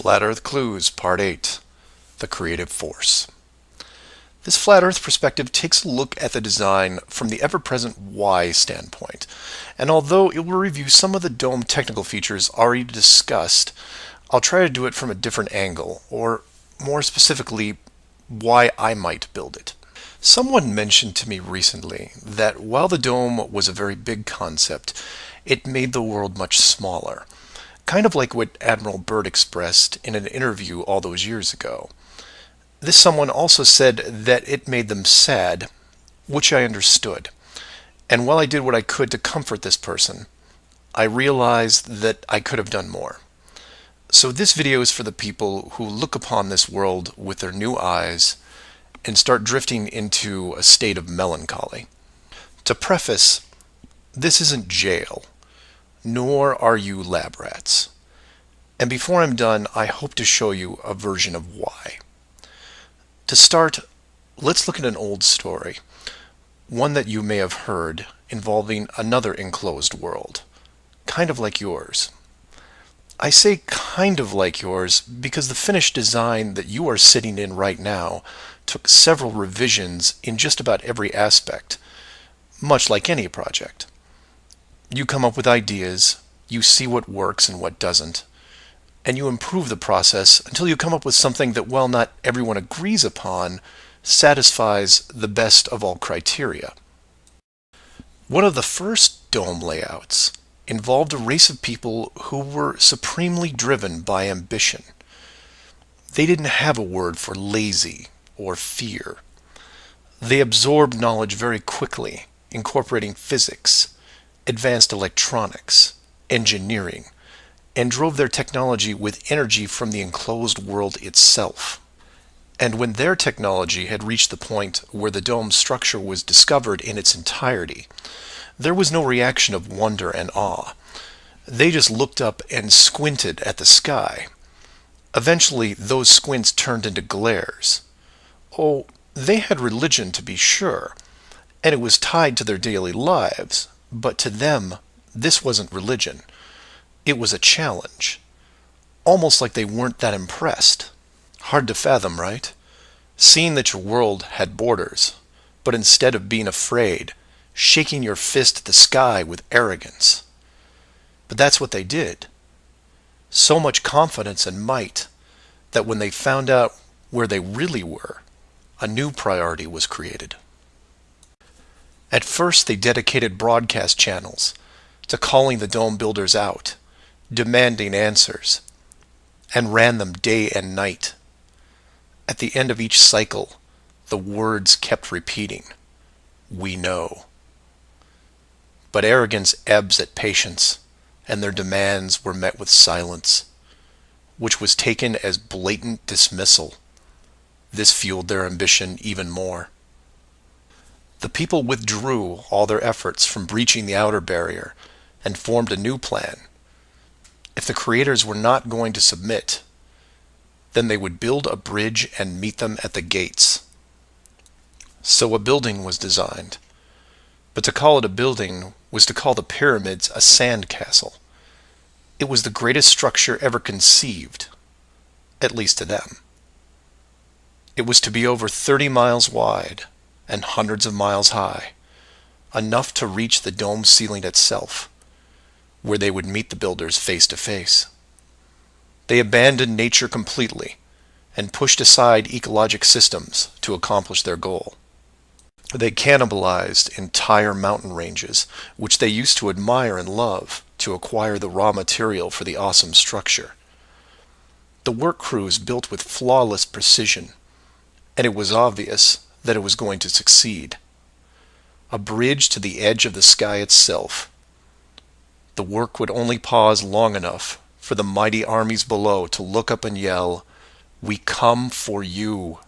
Flat Earth Clues, Part 8, The Creative Force. This Flat Earth perspective takes a look at the design from the ever-present why standpoint, and although it will review some of the dome technical features already discussed, I'll try to do it from a different angle, or more specifically, why I might build it. Someone mentioned to me recently that while the dome was a very big concept, it made the world much smaller. Kind of like what Admiral Byrd expressed in an interview all those years ago. This someone also said that it made them sad, which I understood. And while I did what I could to comfort this person, I realized that I could have done more. So this video is for the people who look upon this world with their new eyes and start drifting into a state of melancholy. To preface, this isn't jail, nor are you lab rats. And before I'm done, I hope to show you a version of why. To start, let's look at an old story, one that you may have heard, involving another enclosed world, kind of like yours. I say kind of like yours because the finished design that you are sitting in right now took several revisions in just about every aspect, much like any project. You come up with ideas, you see what works and what doesn't, and you improve the process until you come up with something that, while not everyone agrees upon, satisfies the best of all criteria. One of the first dome layouts involved a race of people who were supremely driven by ambition. They didn't have a word for lazy or fear. They absorbed knowledge very quickly, incorporating physics, advanced electronics, engineering, and drove their technology with energy from the enclosed world itself. And when their technology had reached the point where the dome structure was discovered in its entirety, there was no reaction of wonder and awe. They just looked up and squinted at the sky. Eventually, those squints turned into glares. Oh, they had religion, to be sure, and it was tied to their daily lives, but to them, this wasn't religion. It was a challenge. Almost like they weren't that impressed. Hard to fathom, right? Seeing that your world had borders, but instead of being afraid, shaking your fist at the sky with arrogance. But that's what they did. So much confidence and might that when they found out where they really were, a new priority was created. At first, they dedicated broadcast channels to calling the dome builders out, demanding answers, and ran them day and night. At the end of each cycle, the words kept repeating, "We know." But arrogance ebbs at patience, and their demands were met with silence, which was taken as blatant dismissal. This fueled their ambition even more. The people withdrew all their efforts from breaching the outer barrier and formed a new plan. If the creators were not going to submit, then they would build a bridge and meet them at the gates. So a building was designed. But to call it a building was to call the pyramids a sand castle. It was the greatest structure ever conceived, at least to them. It was to be over 30 miles wide and hundreds of miles high, enough to reach the dome ceiling itself, where they would meet the builders face to face. They abandoned nature completely and pushed aside ecologic systems to accomplish their goal. They cannibalized entire mountain ranges, which they used to admire and love, to acquire the raw material for the awesome structure. The work crews built with flawless precision, and it was obvious that it was going to succeed. A bridge to the edge of the sky itself. The work would only pause long enough for the mighty armies below to look up and yell, "We come for you,"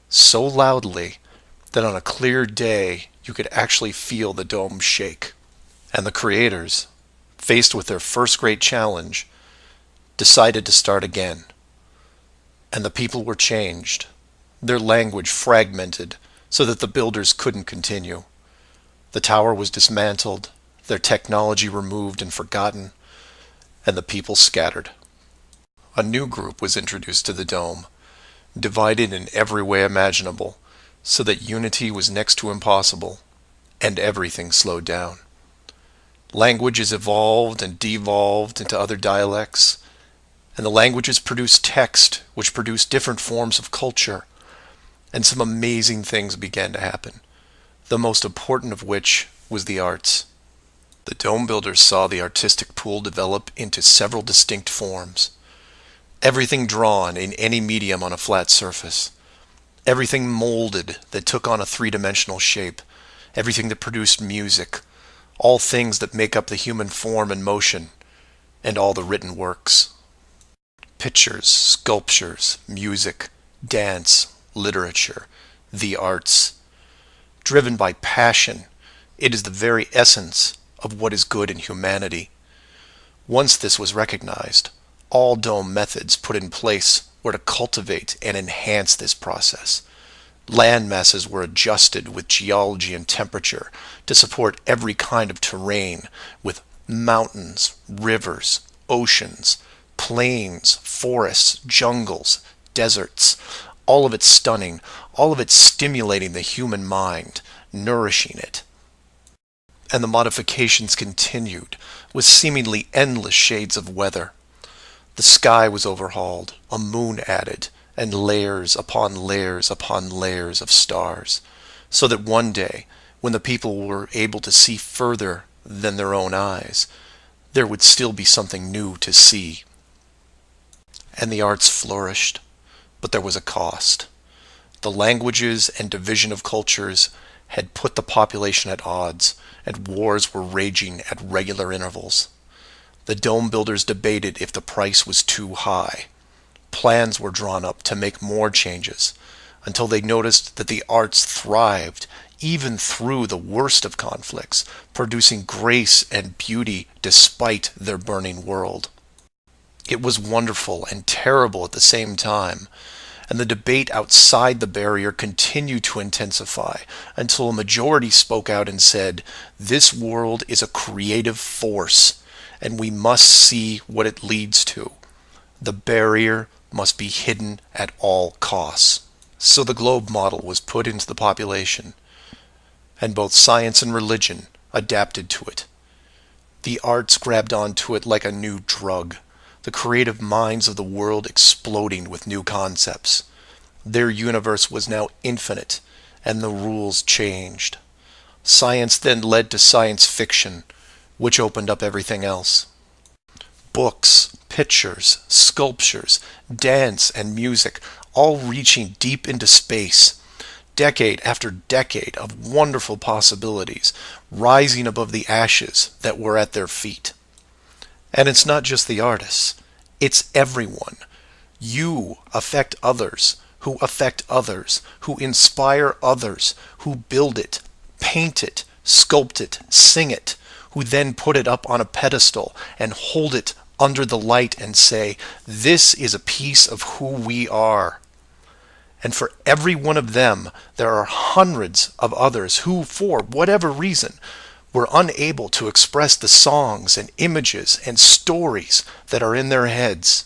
so loudly that on a clear day you could actually feel the dome shake. And the creators, faced with their first great challenge, decided to start again. And the people were changed, their language fragmented so that the builders couldn't continue. The tower was dismantled, their technology removed and forgotten, and the people scattered. A new group was introduced to the dome, divided in every way imaginable, so that unity was next to impossible, and everything slowed down. Languages evolved and devolved into other dialects, and the languages produced text, which produced different forms of culture, and some amazing things began to happen, the most important of which was the arts. The dome builders saw the artistic pool develop into several distinct forms. Everything drawn in any medium on a flat surface. Everything molded that took on a three-dimensional shape. Everything that produced music. All things that make up the human form and motion. And all the written works. Pictures, sculptures, music, dance, literature, the arts. Driven by passion, it is the very essence of what is good in humanity. Once this was recognized, all dome methods put in place were to cultivate and enhance this process. Land masses were adjusted with geology and temperature to support every kind of terrain, with mountains, rivers, oceans, plains, forests, jungles, deserts, all of it stunning, all of it stimulating the human mind, nourishing it. And the modifications continued, with seemingly endless shades of weather. The sky was overhauled, a moon added, and layers upon layers upon layers of stars, so that one day, when the people were able to see further than their own eyes, there would still be something new to see. And the arts flourished, but there was a cost. The languages and division of cultures had put the population at odds, and wars were raging at regular intervals. The dome builders debated if the price was too high. Plans were drawn up to make more changes, until they noticed that the arts thrived even through the worst of conflicts, producing grace and beauty despite their burning world. It was wonderful and terrible at the same time, and the debate outside the barrier continued to intensify until a majority spoke out and said, "This world is a creative force, and we must see what it leads to. The barrier must be hidden at all costs." So the globe model was put into the population, and both science and religion adapted to it. The arts grabbed onto it like a new drug, the creative minds of the world exploding with new concepts. Their universe was now infinite, and the rules changed. Science then led to science fiction, which opened up everything else. Books, pictures, sculptures, dance, and music, all reaching deep into space, decade after decade of wonderful possibilities, rising above the ashes that were at their feet. And it's not just the artists, it's everyone. You affect others, who affect others, who inspire others, who build it, paint it, sculpt it, sing it, who then put it up on a pedestal and hold it under the light and say, "This is a piece of who we are." And for every one of them, there are hundreds of others who, for whatever reason, were unable to express the songs and images and stories that are in their heads.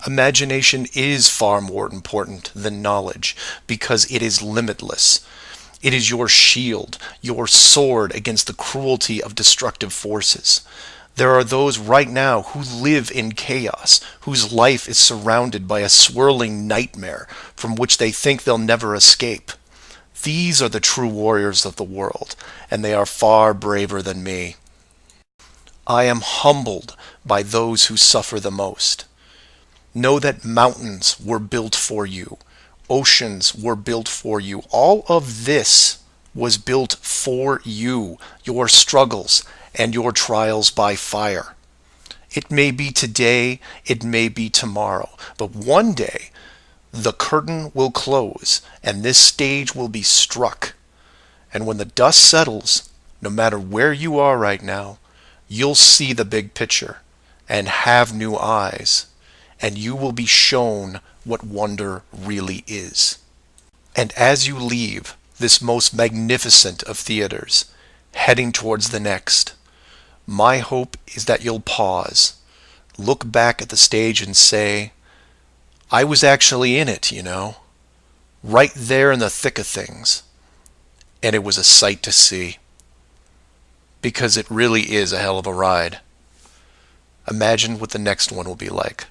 Imagination is far more important than knowledge because it is limitless. It is your shield, your sword against the cruelty of destructive forces. There are those right now who live in chaos, whose life is surrounded by a swirling nightmare from which they think they'll never escape. These are the true warriors of the world, and they are far braver than me. I am humbled by those who suffer the most. Know that mountains were built for you. Oceans were built for you. All of this was built for you, your struggles, and your trials by fire. It may be today, it may be tomorrow, but one day the curtain will close and this stage will be struck. And when the dust settles, no matter where you are right now, you'll see the big picture and have new eyes, and you will be shown what wonder really is. And as you leave this most magnificent of theaters, heading towards the next, my hope is that you'll pause, look back at the stage and say, I was actually in it, you know, right there in the thick of things. And it was a sight to see, because it really is a hell of a ride. Imagine what the next one will be like.